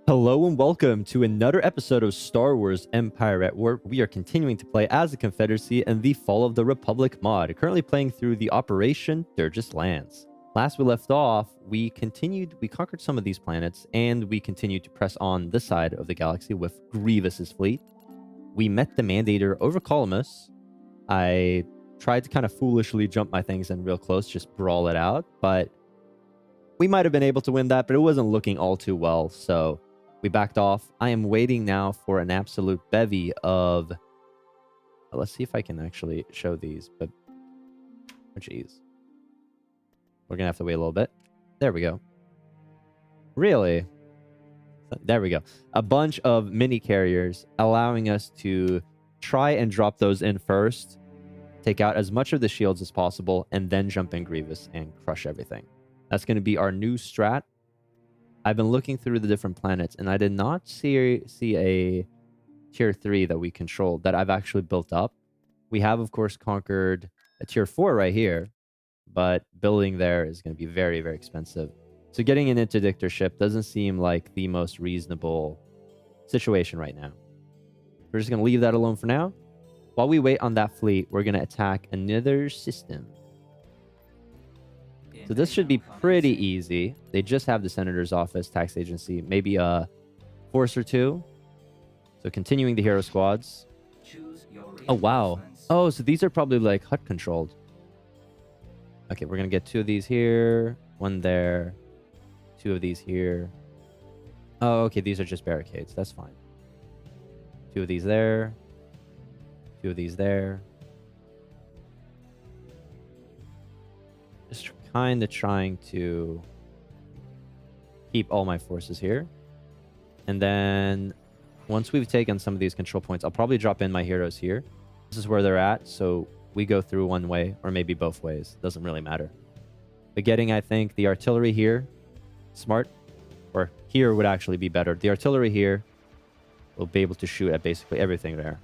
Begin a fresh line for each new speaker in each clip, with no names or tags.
Hello and welcome to another episode of Star Wars Empire at War. We are continuing to play as the Confederacy and the Fall of the Republic mod, currently playing through the Operation Durge's Lands. Last we left off, we conquered some of these planets, and we continued to press on this side of the galaxy with Grievous's fleet. We met the Mandator over Columus. I tried to kind of foolishly jump my things in real close, just brawl it out, but we might have been able to win that, but it wasn't looking all too well, so we backed off. I am waiting now for an absolute bevy of... Let's see if I can actually show these, but... Oh, jeez. We're going to have to wait a little bit. There we go. Really? There we go. A bunch of mini carriers allowing us to try and drop those in first, take out as much of the shields as possible, and then jump in Grievous and crush everything. That's going to be our new strat. I've been looking through the different planets, and I did not see a tier 3 that we controlled that I've actually built up. We have, of course, conquered a tier 4 right here, but building there is going to be very, very expensive. So getting an interdictor ship doesn't seem like the most reasonable situation right now. We're just going to leave that alone for now. While we wait on that fleet, we're going to attack another system. So this should be pretty easy. They just have the Senator's Office, Tax Agency, maybe a force or two. So continuing the hero squads. Oh, wow. Oh, so these are probably like HUD controlled. Okay, we're going to get 2 of these here, 1 there, 2 of these here. Oh, okay, these are just barricades. That's fine. 2 of these there, 2 of these there. Just kind of trying to keep all my forces here. And then once we've taken some of these control points, I'll probably drop in my heroes here. This is where they're at, so we go through one way or maybe both ways. Doesn't really matter. But getting, I think, the artillery here, smart, or here would actually be better. The artillery here will be able to shoot at basically everything there.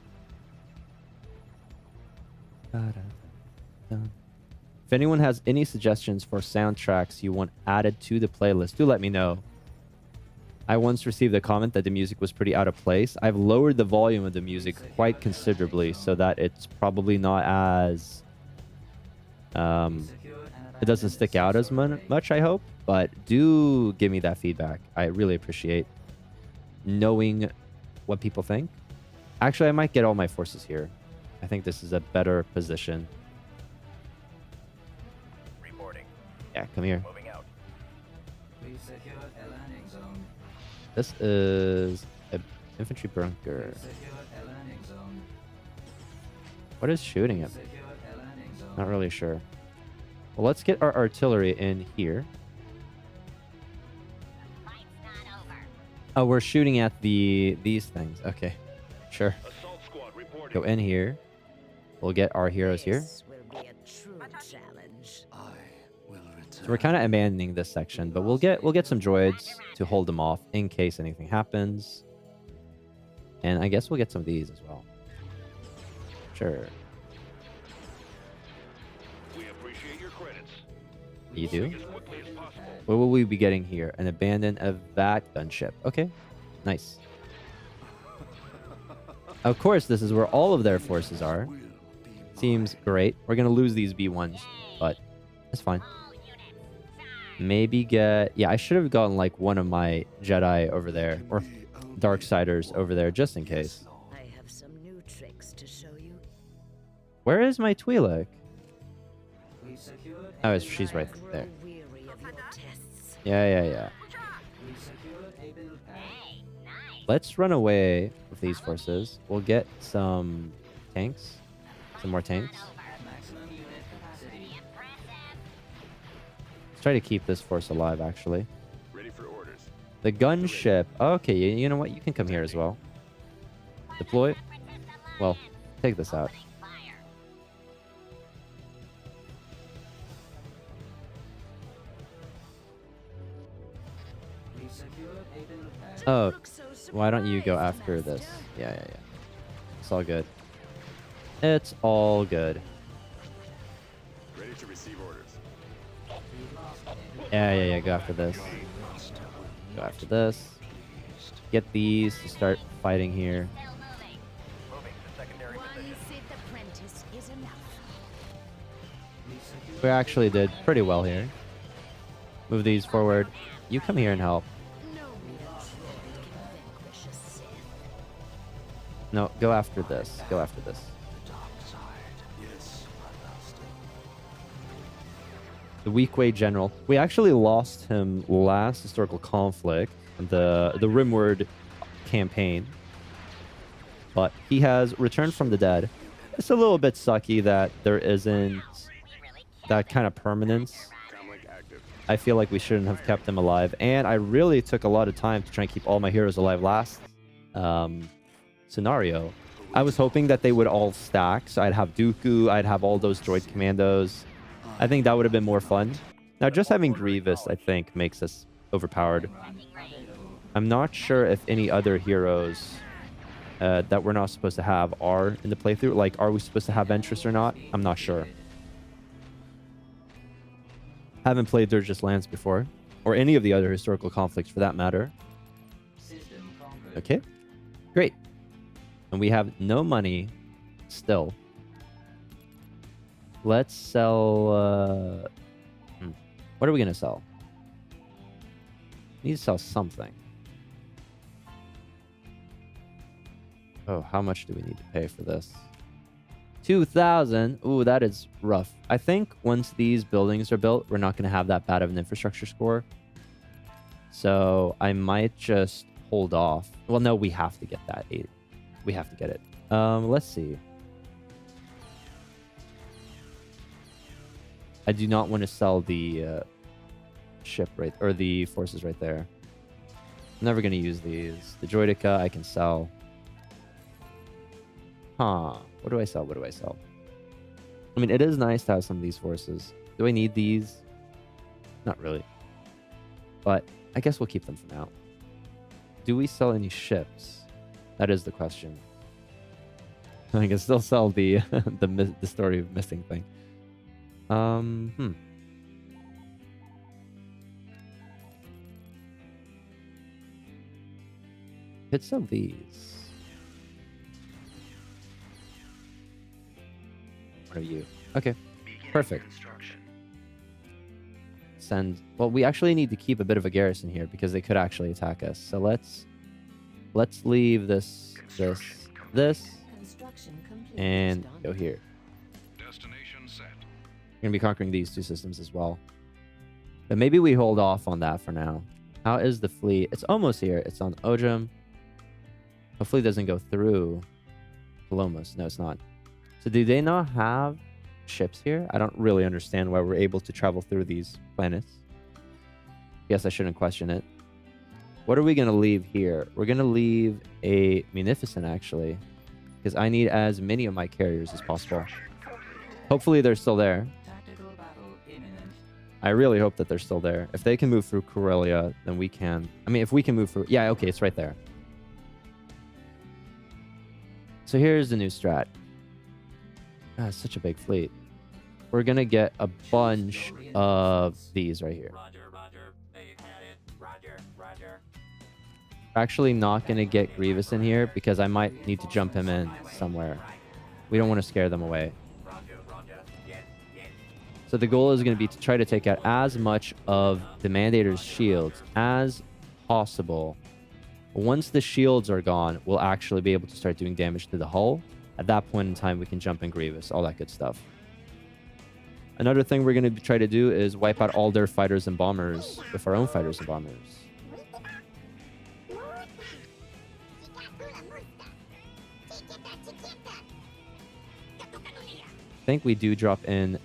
If anyone has any suggestions for soundtracks you want added to the playlist, do let me know. I once received a comment that the music was pretty out of place. I've lowered the volume of the music quite considerably so that it's probably not as... it doesn't stick out as much, I hope. But do give me that feedback. I really appreciate knowing what people think. Actually, I might get all my forces here. I think this is a better position. Yeah, come here.
Moving out. Please secure a landing zone.
This is an infantry bunker.
Please secure a landing zone.
What is shooting at
Please
me?
secure a landing zone.
Not really sure. Well, let's get our artillery in here. Oh, we're shooting at these things. Okay, sure.
Assault squad reporting.
Go in here. We'll get our heroes here.
This will be a true challenge.
I will return.
So we're kind of abandoning this section, but we'll get some droids to hold them off in case anything happens. And I guess we'll get some of these as well. Sure.
We appreciate your credits.
You do?
As quickly as possible.
What will we be getting here? An abandon of that gunship. Okay, nice. Of course, this is where all of their forces are. Seems great. We're going to lose these B1s, but it's fine. Maybe get... Yeah, I should have gotten like one of my Jedi over there, or Darksiders over there, just in case.
I have some new tricks to show you.
Where is my Twi'lek?
We secured
Oh,
a
she's right
Grow
there.
weary of your tests.
Yeah.
We secured a build pad.
Let's run away with these forces. We'll get some tanks. Some more tanks.
Maximum unit capacity.
Let's try to keep this force alive, actually.
Ready for orders.
The gunship. Okay, you know what? You can come here as well. Deploy. Well, take this out.
We secured a build pad.
Oh,
Look so
why don't you go
surprised,
after this?
Master.
Yeah. It's all good. It's all good.
Ready to receive orders.
Yeah. Go after this. Go after this. get these to start fighting here. We actually did pretty well here. Move these forward. You come here and help. No, go after this. Go after this. The weak way general. We actually lost him last historical conflict, the Rimward campaign. But he has returned from the dead. It's a little bit sucky that there isn't that kind of permanence. I feel like we shouldn't have kept him alive. And I really took a lot of time to try and keep all my heroes alive last scenario. I was hoping that they would all stack. So I'd have Dooku, I'd have all those droid commandos. I think that would have been more fun. Now, just having Grievous, I think, makes us overpowered. I'm not sure if any other heroes that we're not supposed to have are in the playthrough. Like, are we supposed to have Ventress or not? I'm not sure. Haven't played Durge's Lands before, or any of the other historical conflicts for that matter. Okay, great. And we have no money still. Let's sell... What are we going to sell? We need to sell something. Oh, how much do we need to pay for this? 2,000. Ooh, that is rough. I think once these buildings are built, we're not going to have that bad of an infrastructure score. So I might just hold off. Well, no, we have to get that. We have to get it. Let's see. I do not want to sell the ship right, or the forces right there. I'm never going to use these. The Droidica I can sell. Huh. What do I sell? What do I sell? I mean, it is nice to have some of these forces. Do I need these? Not really. But I guess we'll keep them for now. Do we sell any ships? That is the question. I can still sell the the story of missing thing. Let's sell these. What are you? Okay, perfect. Send. Well, we actually need to keep a bit of a garrison here because they could actually attack us. So let's leave this, and go here.
Destination set.
We're gonna be conquering these two systems as well. But maybe we hold off on that for now. How is the fleet? It's almost here. It's on Ojum. Hopefully it doesn't go through Columus. No, it's not. So do they not have ships here? I don't really understand why we're able to travel through these planets. Guess I shouldn't question it. What are we going to leave here? We're going to leave a Munificent, actually, because I need as many of my carriers as possible. Hopefully they're still there. I really hope that they're still there. If they can move through Corellia, then we can. I mean, if we can move through... Yeah, okay, it's right there. So here's the new strat. Ah, it's such a big fleet. We're going to get a bunch of these right here. We're actually not going to get Grievous in here because I might need to jump him in somewhere. We don't want to scare them away. So the goal is going to be to try to take out as much of the Mandator's shields as possible. Once the shields are gone, we'll actually be able to start doing damage to the hull. At that point in time, we can jump in Grievous, all that good stuff. Another thing we're going to try to do is wipe out all their fighters and bombers with our own fighters and bombers. I think we do drop in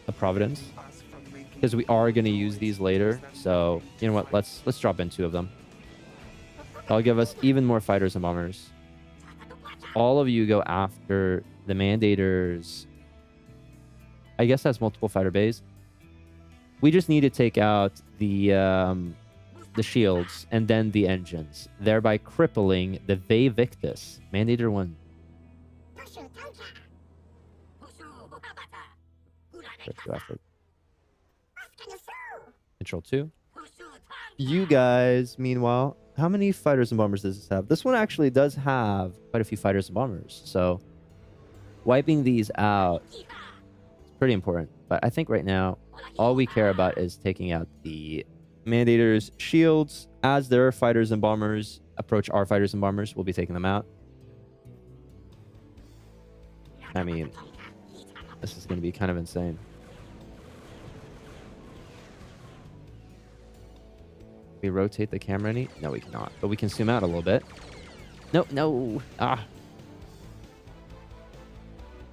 a Providence because we are going to use these later. So, you know what? Let's drop in 2 of them. That'll give us even more fighters and bombers. All of you go after the Mandators. I guess that's multiple fighter bays. We just need to take out the shields and then the engines, thereby crippling the Ve Victus. Mandator 1. Control 2. You guys, meanwhile, how many fighters and bombers does this have? This one actually does have quite a few fighters and bombers. So wiping these out is pretty important. But I think right now, all we care about is taking out the Mandator's shields. As their fighters and bombers approach our fighters and bombers, we'll be taking them out. I mean, this is going to be kind of insane. We rotate the camera any? No, we cannot. But we can zoom out a little bit. No, no. Ah.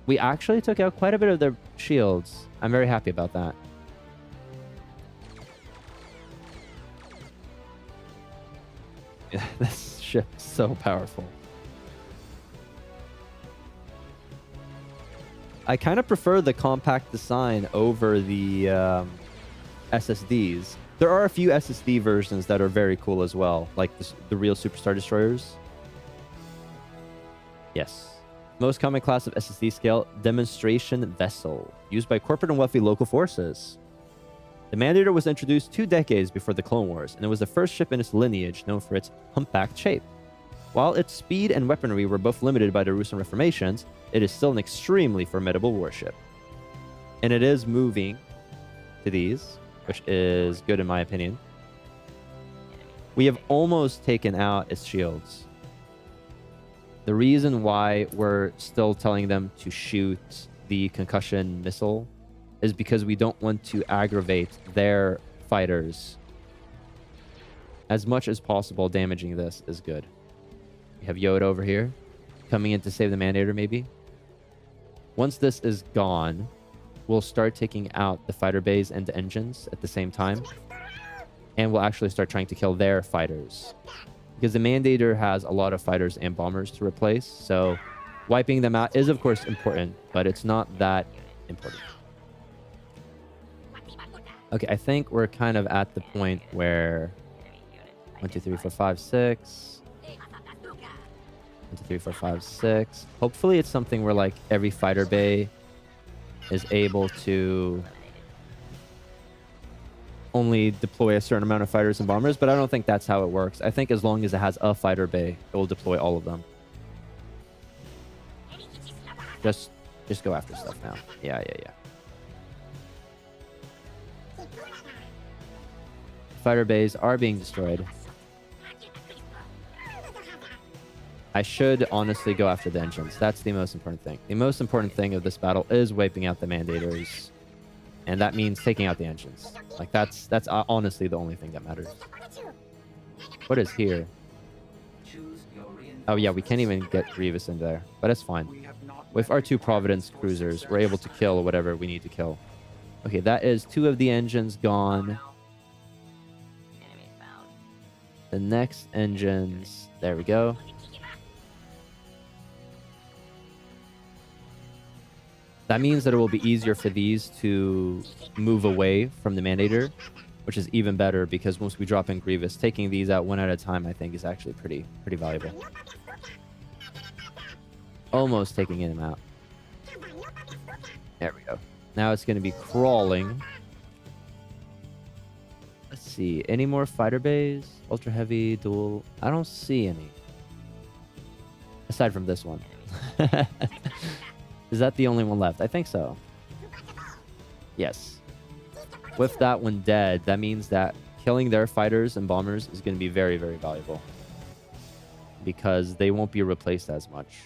We actually took out quite a bit of their shields. I'm very happy about that. Yeah, this ship is so powerful. I kind of prefer the compact design over the SSDs. There are a few SSD versions that are very cool as well, like the real Superstar Destroyers. Yes. Most common class of SSD scale, demonstration vessel, used by corporate and wealthy local forces. The Mandator was introduced 2 decades before the Clone Wars, and it was the first ship in its lineage known for its humpbacked shape. While its speed and weaponry were both limited by the recent reformations, it is still an extremely formidable warship. And it is moving to these, which is good in my opinion. We have almost taken out its shields. The reason why we're still telling them to shoot the concussion missile is because we don't want to aggravate their fighters. As much as possible, damaging this is good. We have Yoda over here, coming in to save the Mandator, maybe. Once this is gone, we'll start taking out the fighter bays and the engines at the same time. And we'll actually start trying to kill their fighters. Because the Mandator has a lot of fighters and bombers to replace. So wiping them out is, of course, important. But it's not that important. Okay, I think we're kind of at the point where... 1, 2, 3, 4, 5, 6... 1, 2, 3, 4, 5, 6. Hopefully it's something where like every fighter bay is able to only deploy a certain amount of fighters and bombers, but I don't think that's how it works. I think as long as it has a fighter bay, it will deploy all of them. Just go after stuff now. Yeah. Fighter bays are being destroyed. I should honestly go after the engines. That's the most important thing. The most important thing of this battle is wiping out the Mandators. And that means taking out the engines. Like, that's honestly the only thing that matters. What is here? Oh, yeah, we can't even get Grievous in there. But it's fine. With our 2 Providence cruisers, we're able to kill whatever we need to kill. Okay, that is 2 of the engines gone. The next engines... There we go. That means that it will be easier for these to move away from the Mandator, which is even better because once we drop in Grievous, taking these out one at a time, I think, is actually pretty valuable. Almost taking him out. There we go. Now it's going to be crawling. Let's see. Any more fighter bays? Ultra heavy, dual. I don't see any. Aside from this one. Is that the only one left? I think so. Yes. With that one dead, that means that killing their fighters and bombers is going to be very, very valuable. Because they won't be replaced as much.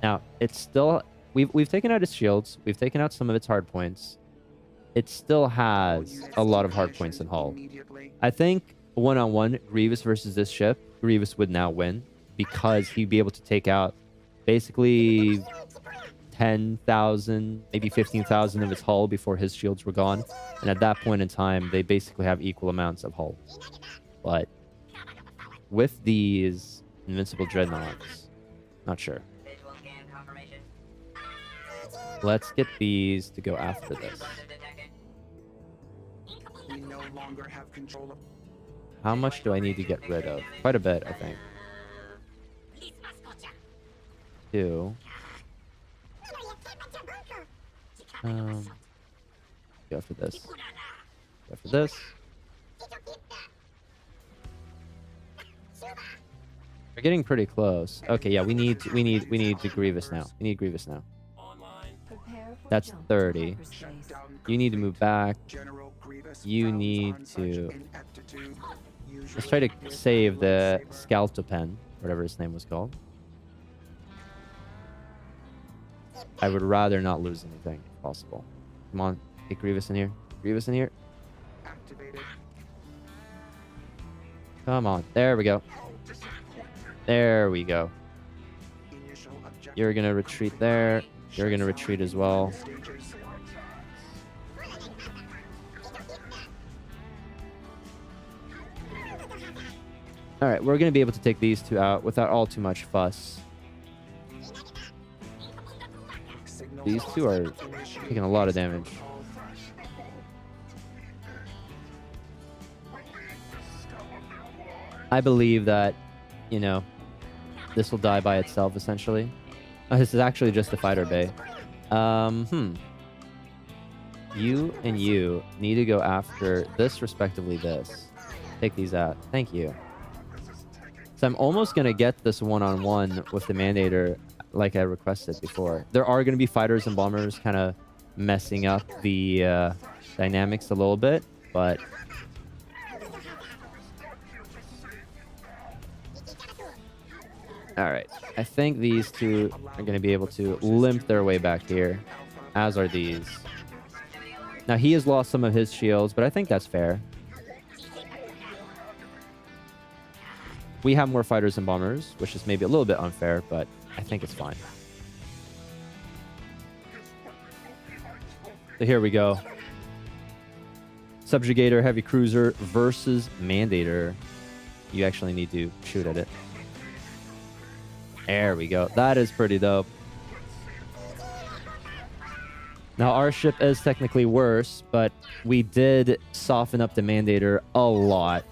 Now, it's still... We've taken out its shields. We've taken out some of its hard points. It still has a lot of hard points in hull. I think one-on-one, Grievous versus this ship, Grievous would now win because he'd be able to take out basically 10,000, maybe 15,000 of its hull before his shields were gone. And at that point in time, they basically have equal amounts of hull. But with these invincible dreadnoughts, not sure. Let's get these to go after this.
We no longer have control of...
How much do I need to get rid of? Quite a bit, I think. 2. Go after this. this. We're getting pretty close. Okay, yeah, we need the Grievous now. We need Grievous now. That's 30. You need to move back.
General Grievous
You
frowns
need
on such
to...
ineptitude,
Let's try to
usually
save the Scaltopen, whatever his name was called. I would rather not lose anything if possible. Come on, get Grievous in here. Grievous in here.
activated.
Come on. There we go. There we go.
Initial objective
You're gonna retreat there. You're gonna retreat as well.
stages.
All right, we're gonna be able to take these two out without all too much fuss.
Signal
These two are taking a lot of damage. I believe that, you know, this will die by itself essentially. Oh, this is actually just the fighter bay. You and you need to go after this, respectively this. Take these out. Thank you. So I'm almost going to get this one-on-one with the Mandator like I requested before. There are going to be fighters and bombers kind of messing up the dynamics a little bit, but... Alright, I think these two are going to be able to limp their way back here, as are these. Now, he has lost some of his shields, but I think that's fair. We have more fighters and bombers, which is maybe a little bit unfair, but I think it's fine. So here we go. Subjugator Heavy Cruiser versus Mandator. You actually need to shoot at it. There we go. That is pretty dope. Now, our ship is technically worse, but we did soften up the Mandator a lot.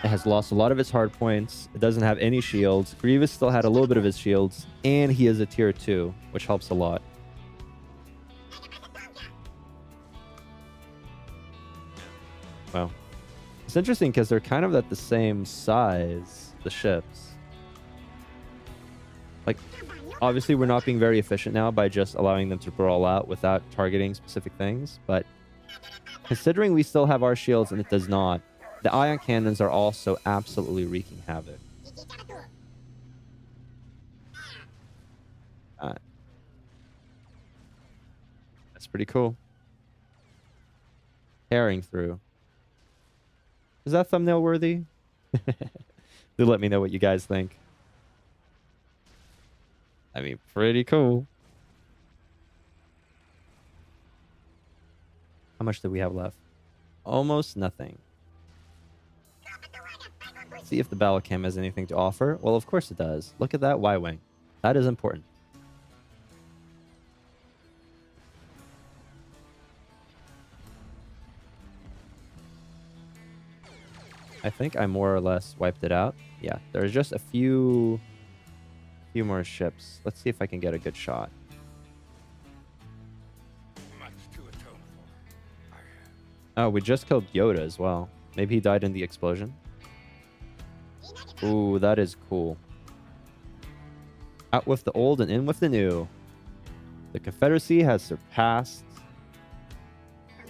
It has lost a lot of its hard points. It doesn't have any shields. Grievous still had a little bit of his shields, and he is a tier 2, which helps a lot. Well, it's interesting because they're kind of at the same size, the ships. Like, obviously we're not being very efficient now by just allowing them to brawl out without targeting specific things, but considering we still have our shields and it does not, the ion cannons are also absolutely wreaking havoc. That's pretty cool. Tearing through. Is that thumbnail worthy? Do let me know what you guys think. I mean, pretty cool. How much do we have left? Almost nothing. See if the battle cam has anything to offer. Well, of course it does. Look at that Y-wing. That is important. I think I more or less wiped it out. Yeah, there's just a few more ships. Let's see if I can get a good shot. Oh, we just killed Yoda as well. Maybe he died in the explosion. Ooh, that is cool. Out with the old and in with the new. The Confederacy has surpassed.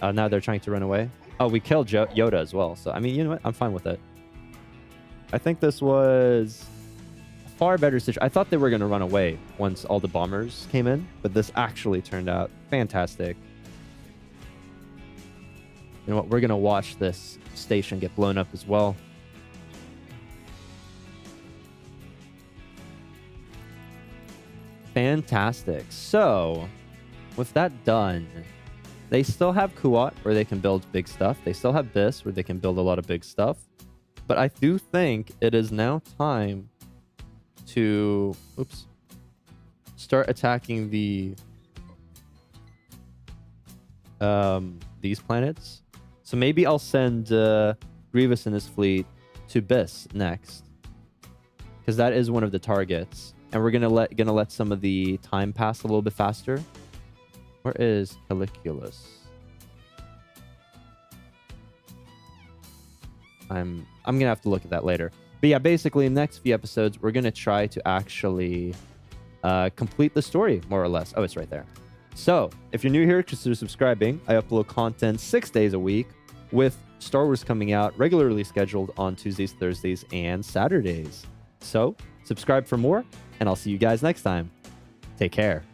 Now they're trying to run away. Oh, we killed Yoda as well. So, I mean, you know what? I'm fine with it. I think this was a far better situation. I thought they were going to run away once all the bombers came in, but this actually turned out fantastic. You know what? We're going to watch this station get blown up as well. Fantastic. So, with that done, they still have Kuat where they can build big stuff. They still have this where they can build a lot of big stuff. But I do think it is now time to start attacking the these planets. So maybe I'll send Grievous and his fleet to Biss next, because that is one of the targets, and we're gonna let some of the time pass a little bit faster. Where is Caliculus? I'm gonna have to look at that later. But yeah, basically, in the next few episodes, we're gonna try to actually complete the story, more or less. Oh, it's right there. So if you're new here, consider subscribing. I upload content 6 days a week, with Star Wars coming out regularly scheduled on Tuesdays, Thursdays, and Saturdays. So subscribe for more, and I'll see you guys next time. Take care.